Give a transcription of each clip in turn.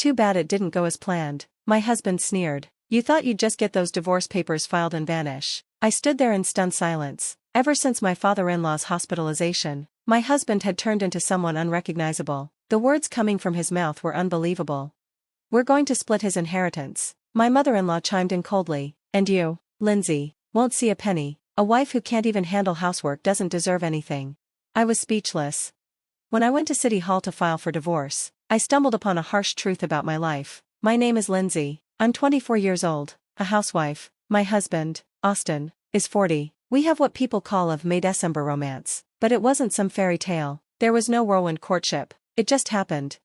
too bad it didn't go as planned, my husband sneered. You thought you'd just get those divorce papers filed and vanish. I stood there in stunned silence. Ever since my father-in-law's hospitalization, my husband had turned into someone unrecognizable. The words coming from his mouth were unbelievable. We're going to split his inheritance. My mother-in-law chimed in coldly. And you, Lindsay, won't see a penny. A wife who can't even handle housework doesn't deserve anything. I was speechless. When I went to City Hall to file for divorce, I stumbled upon a harsh truth about my life. My name is Lindsay. I'm 24 years old, a housewife. My husband, Austin, is 40. We have what people call a May December romance, but it wasn't some fairy tale. There was no whirlwind courtship. It just happened.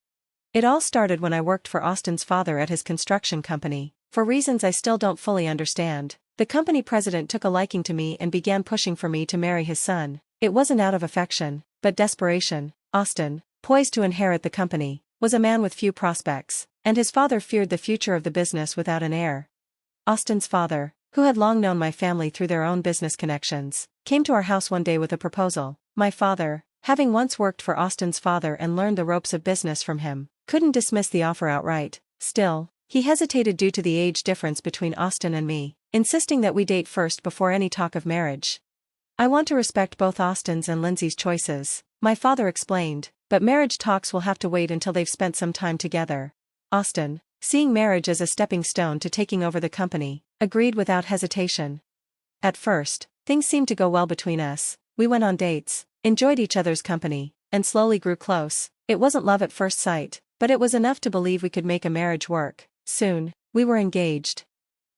It all started when I worked for Austin's father at his construction company. For reasons I still don't fully understand, the company president took a liking to me and began pushing for me to marry his son. It wasn't out of affection, but desperation. Austin, poised to inherit the company, was a man with few prospects, and his father feared the future of the business without an heir. Austin's father, who had long known my family through their own business connections, came to our house one day with a proposal. My father, having once worked for Austin's father and learned the ropes of business from him, couldn't dismiss the offer outright. Still, he hesitated due to the age difference between Austin and me, insisting that we date first before any talk of marriage. I want to respect both Austin's and Lindsay's choices, my father explained, but marriage talks will have to wait until they've spent some time together. Austin, seeing marriage as a stepping stone to taking over the company, agreed without hesitation. At first, things seemed to go well between us. We went on dates, enjoyed each other's company, and slowly grew close. It wasn't love at first sight, but it was enough to believe we could make a marriage work. Soon, we were engaged.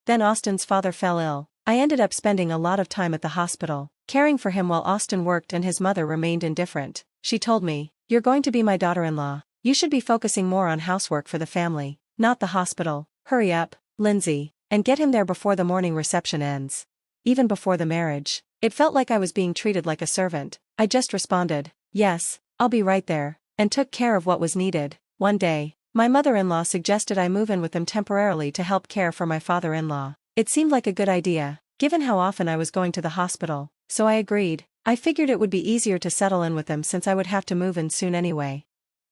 Then Austin's father fell ill. I ended up spending a lot of time at the hospital, caring for him while Austin worked and his mother remained indifferent. She told me, "You're going to be my daughter-in-law. You should be focusing more on housework for the family, not the hospital. Hurry up, Lindsay, and get him there before the morning reception ends." Even before the marriage, it felt like I was being treated like a servant. I just responded, "Yes, I'll be right there," and took care of what was needed. One day, my mother-in-law suggested I move in with them temporarily to help care for my father-in-law. It seemed like a good idea, given how often I was going to the hospital, so I agreed. I figured it would be easier to settle in with them since I would have to move in soon anyway.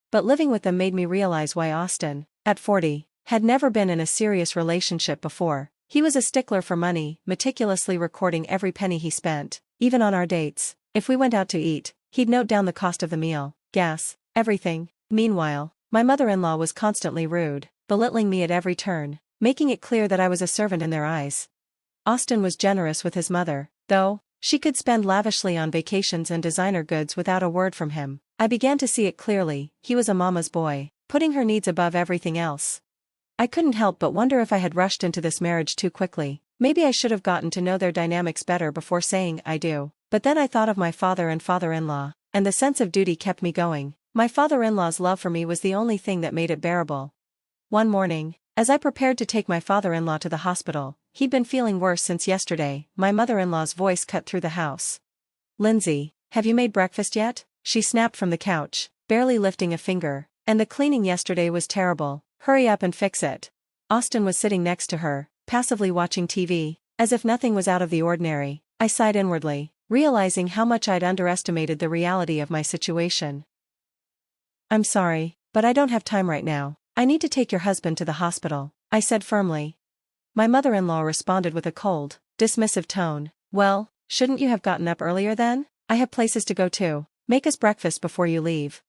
But living with them made me realize why Austin, at 40, had never been in a serious relationship before. He was a stickler for money, meticulously recording every penny he spent, even on our dates. If we went out to eat, he'd note down the cost of the meal, gas, everything. Meanwhile, my mother-in-law was constantly rude, belittling me at every turn, making it clear that I was a servant in their eyes. Austin was generous with his mother, though. She could spend lavishly on vacations and designer goods without a word from him. I began to see it clearly. He was a mama's boy, putting her needs above everything else. I couldn't help but wonder if I had rushed into this marriage too quickly. Maybe I should have gotten to know their dynamics better before saying I do. But then I thought of my father and father-in-law, and the sense of duty kept me going. My father-in-law's love for me was the only thing that made it bearable. One morning, as I prepared to take my father-in-law to the hospital, he'd been feeling worse since yesterday. My mother-in-law's voice cut through the house. "Lindsay, have you made breakfast yet?" She snapped from the couch, barely lifting a finger. "And the cleaning yesterday was terrible. Hurry up and fix it." Austin was sitting next to her, passively watching TV, as if nothing was out of the ordinary. I sighed inwardly, realizing how much I'd underestimated the reality of my situation. "I'm sorry, but I don't have time right now. I need to take your husband to the hospital," I said firmly. My mother-in-law responded with a cold, dismissive tone. "Well, shouldn't you have gotten up earlier then? I have places to go to. Make us breakfast before you leave."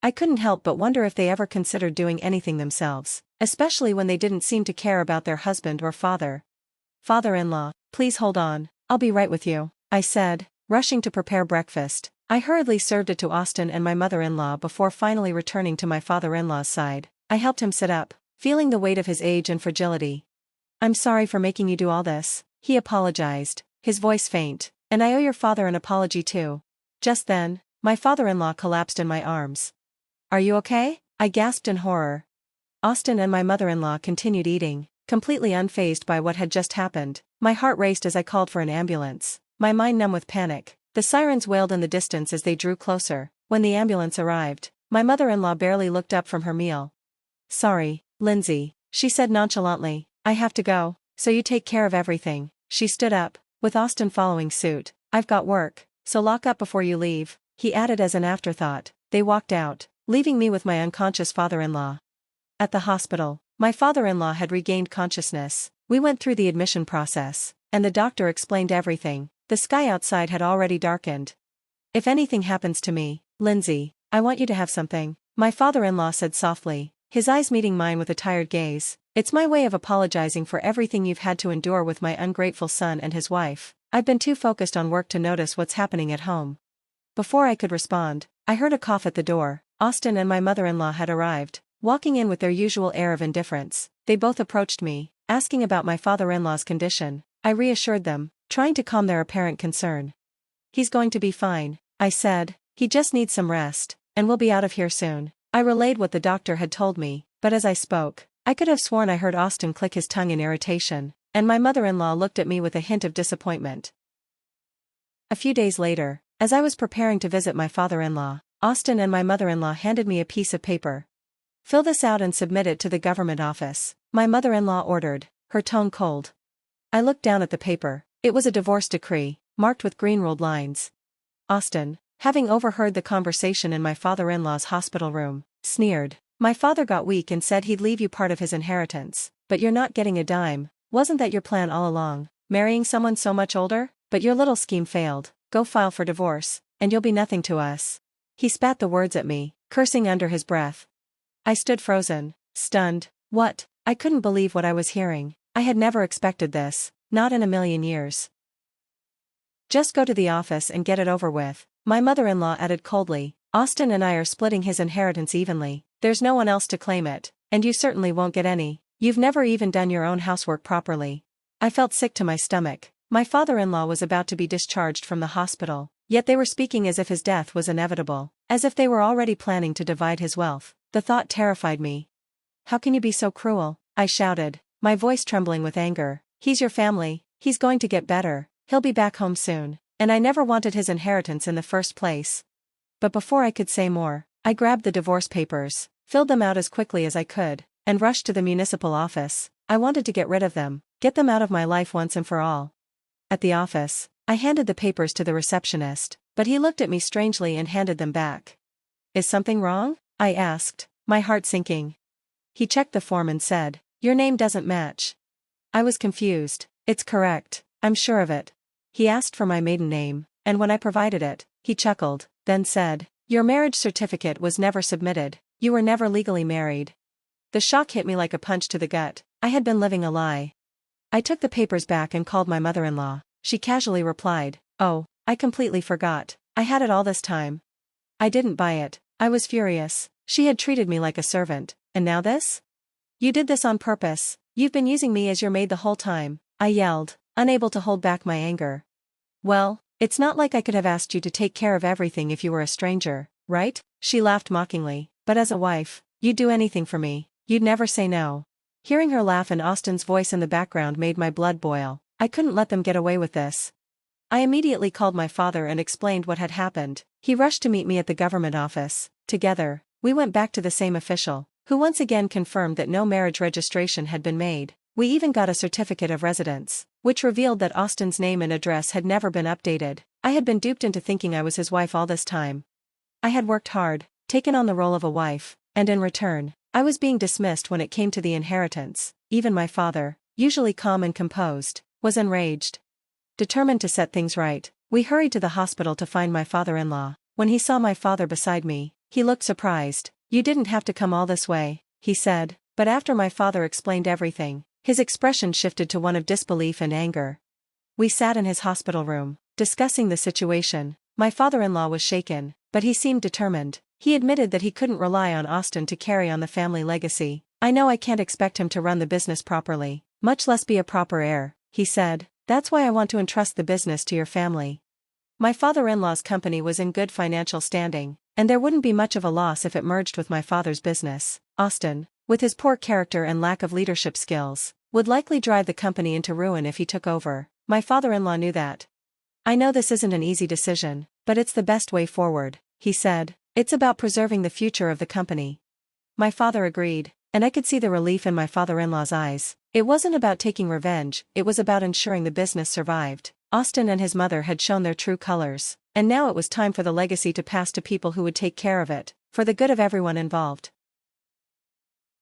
I couldn't help but wonder if they ever considered doing anything themselves, especially when they didn't seem to care about their husband or father. "Father-in-law, please hold on, I'll be right with you," I said, rushing to prepare breakfast. I hurriedly served it to Austin and my mother-in-law before finally returning to my father-in-law's side. I helped him sit up, feeling the weight of his age and fragility. "I'm sorry for making you do all this," he apologized, his voice faint, "and I owe your father an apology too." Just then, my father-in-law collapsed in my arms. "Are you okay?" I gasped in horror. Austin and my mother-in-law continued eating, completely unfazed by what had just happened. My heart raced as I called for an ambulance, my mind numb with panic. The sirens wailed in the distance as they drew closer. When the ambulance arrived, my mother-in-law barely looked up from her meal. "Sorry, Lindsay," she said nonchalantly. "I have to go, so you take care of everything." She stood up, with Austin following suit. "I've got work, so lock up before you leave," he added as an afterthought. They walked out, leaving me with my unconscious father-in-law. At the hospital, my father-in-law had regained consciousness. We went through the admission process, and the doctor explained everything. The sky outside had already darkened. "If anything happens to me, Lindsay, I want you to have something," my father-in-law said softly, his eyes meeting mine with a tired gaze. "It's my way of apologizing for everything you've had to endure with my ungrateful son and his wife. I've been too focused on work to notice what's happening at home." Before I could respond, I heard a cough at the door. Austin and my mother-in-law had arrived, walking in with their usual air of indifference. They both approached me, asking about my father-in-law's condition. I reassured them, trying to calm their apparent concern. "He's going to be fine," I said. "He just needs some rest, and we'll be out of here soon." I relayed what the doctor had told me, but as I spoke, I could have sworn I heard Austin click his tongue in irritation, and my mother-in-law looked at me with a hint of disappointment. A few days later, as I was preparing to visit my father-in-law, Austin and my mother-in-law handed me a piece of paper. "Fill this out and submit it to the government office," my mother-in-law ordered, her tone cold. I looked down at the paper. It was a divorce decree, marked with green ruled lines. Austin, having overheard the conversation in my father-in-law's hospital room, sneered. "My father got weak and said he'd leave you part of his inheritance, but you're not getting a dime. Wasn't that your plan all along, marrying someone so much older? But your little scheme failed. Go file for divorce, and you'll be nothing to us." He spat the words at me, cursing under his breath. I stood frozen, stunned. What? I couldn't believe what I was hearing. I had never expected this, not in a million years. "Just go to the office and get it over with," my mother-in-law added coldly. "Austin and I are splitting his inheritance evenly. There's no one else to claim it, and you certainly won't get any. You've never even done your own housework properly." I felt sick to my stomach. My father-in-law was about to be discharged from the hospital, yet they were speaking as if his death was inevitable, as if they were already planning to divide his wealth. The thought terrified me. "How can you be so cruel?" I shouted, my voice trembling with anger. "He's your family, he's going to get better, he'll be back home soon, and I never wanted his inheritance in the first place." But before I could say more, I grabbed the divorce papers, filled them out as quickly as I could, and rushed to the municipal office. I wanted to get rid of them, get them out of my life once and for all. At the office, I handed the papers to the receptionist, but he looked at me strangely and handed them back. "Is something wrong?" I asked, my heart sinking. He checked the form and said, "Your name doesn't match." I was confused. "It's correct, I'm sure of it." He asked for my maiden name, and when I provided it, he chuckled, then said, "Your marriage certificate was never submitted, you were never legally married." The shock hit me like a punch to the gut. I had been living a lie. I took the papers back and called my mother-in-law. She casually replied, "Oh, I completely forgot. I had it all this time." I didn't buy it. I was furious. She had treated me like a servant, and now this? "You did this on purpose. You've been using me as your maid the whole time," I yelled, unable to hold back my anger. "Well, it's not like I could have asked you to take care of everything if you were a stranger, right?" She laughed mockingly. "But as a wife, you'd do anything for me. You'd never say no." Hearing her laugh and Austin's voice in the background made my blood boil. I couldn't let them get away with this. I immediately called my father and explained what had happened. He rushed to meet me at the government office. Together, we went back to the same official, who once again confirmed that no marriage registration had been made. We even got a certificate of residence, which revealed that Austin's name and address had never been updated. I had been duped into thinking I was his wife all this time. I had worked hard, taken on the role of a wife, and in return, I was being dismissed when it came to the inheritance. Even my father, usually calm and composed, was enraged. Determined to set things right, we hurried to the hospital to find my father-in-law. When he saw my father beside me, he looked surprised. "You didn't have to come all this way," he said, but after my father explained everything, his expression shifted to one of disbelief and anger. We sat in his hospital room, discussing the situation. My father-in-law was shaken, but he seemed determined. He admitted that he couldn't rely on Austin to carry on the family legacy. "I know I can't expect him to run the business properly, much less be a proper heir," he said. "That's why I want to entrust the business to your family." My father-in-law's company was in good financial standing, and there wouldn't be much of a loss if it merged with my father's business. Austin, with his poor character and lack of leadership skills, would likely drive the company into ruin if he took over. My father-in-law knew that. "I know this isn't an easy decision, but it's the best way forward," he said. "It's about preserving the future of the company." My father agreed, and I could see the relief in my father-in-law's eyes. It wasn't about taking revenge, it was about ensuring the business survived. Austin and his mother had shown their true colors, and now it was time for the legacy to pass to people who would take care of it, for the good of everyone involved.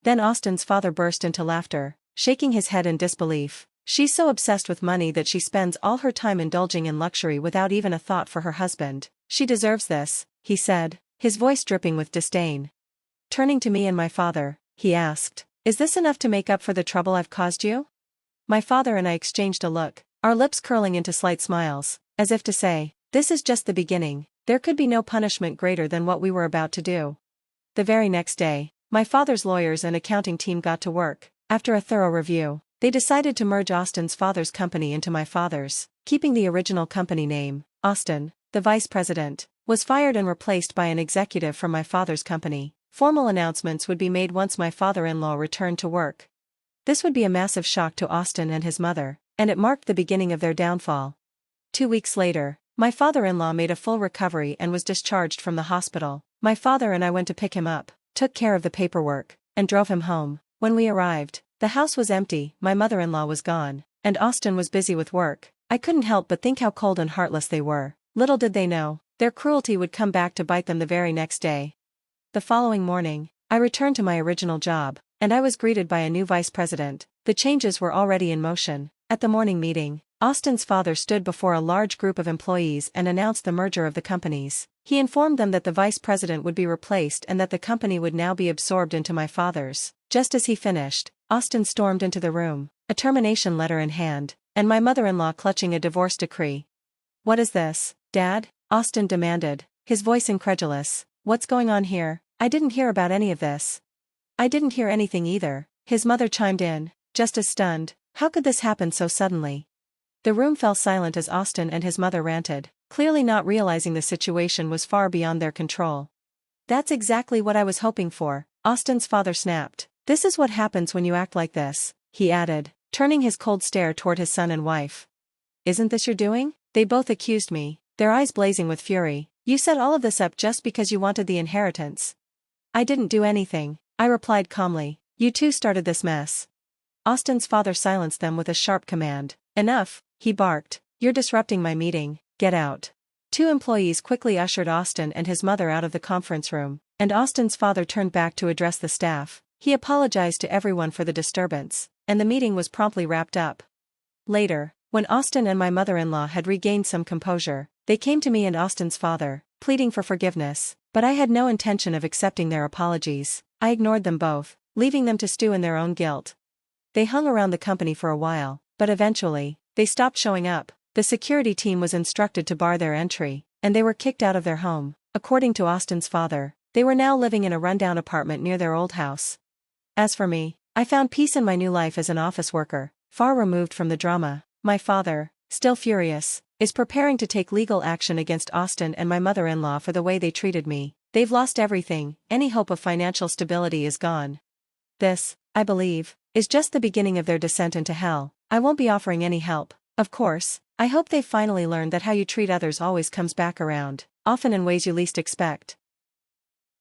Then Austin's father burst into laughter, shaking his head in disbelief. She's so obsessed with money that she spends all her time indulging in luxury without even a thought for her husband. She deserves this, he said, his voice dripping with disdain. Turning to me and my father, he asked, "Is this enough to make up for the trouble I've caused you?" My father and I exchanged a look, our lips curling into slight smiles, as if to say, "This is just the beginning, there could be no punishment greater than what we were about to do." The very next day, my father's lawyers and accounting team got to work. After a thorough review, they decided to merge Austin's father's company into my father's, keeping the original company name. Austin, the vice president, was fired and replaced by an executive from my father's company. Formal announcements would be made once my father-in-law returned to work. This would be a massive shock to Austin and his mother, and it marked the beginning of their downfall. 2 weeks later, my father-in-law made a full recovery and was discharged from the hospital. My father and I went to pick him up, took care of the paperwork, and drove him home. When we arrived, the house was empty, my mother-in-law was gone, and Austin was busy with work. I couldn't help but think how cold and heartless they were. Little did they know, their cruelty would come back to bite them the very next day. The following morning, I returned to my original job, and I was greeted by a new vice president. The changes were already in motion. At the morning meeting, Austin's father stood before a large group of employees and announced the merger of the companies. He informed them that the vice president would be replaced and that the company would now be absorbed into my father's. Just as he finished, Austin stormed into the room, a termination letter in hand, and my mother-in-law clutching a divorce decree. "What is this, Dad?" Austin demanded, his voice incredulous. "What's going on here? I didn't hear about any of this." "I didn't hear anything either," his mother chimed in, just as stunned. How could this happen so suddenly? The room fell silent as Austin and his mother ranted, clearly not realizing the situation was far beyond their control. "That's exactly what I was hoping for," Austin's father snapped. "This is what happens when you act like this," he added, turning his cold stare toward his son and wife. "Isn't this your doing?" they both accused me, their eyes blazing with fury. "You set all of this up just because you wanted the inheritance." "I didn't do anything," I replied calmly. "You two started this mess." Austin's father silenced them with a sharp command. "Enough," he barked. "You're disrupting my meeting, get out." 2 employees quickly ushered Austin and his mother out of the conference room, and Austin's father turned back to address the staff. He apologized to everyone for the disturbance, and the meeting was promptly wrapped up. Later, when Austin and my mother-in-law had regained some composure, they came to me and Austin's father, pleading for forgiveness, but I had no intention of accepting their apologies. I ignored them both, leaving them to stew in their own guilt. They hung around the company for a while, but eventually, they stopped showing up. The security team was instructed to bar their entry, and they were kicked out of their home. According to Austin's father, they were now living in a rundown apartment near their old house. As for me, I found peace in my new life as an office worker, far removed from the drama. My father, still furious, is preparing to take legal action against Austin and my mother-in-law for the way they treated me. They've lost everything, any hope of financial stability is gone. This, I believe, is just the beginning of their descent into hell. I won't be offering any help, of course. I hope they've finally learned that how you treat others always comes back around, often in ways you least expect.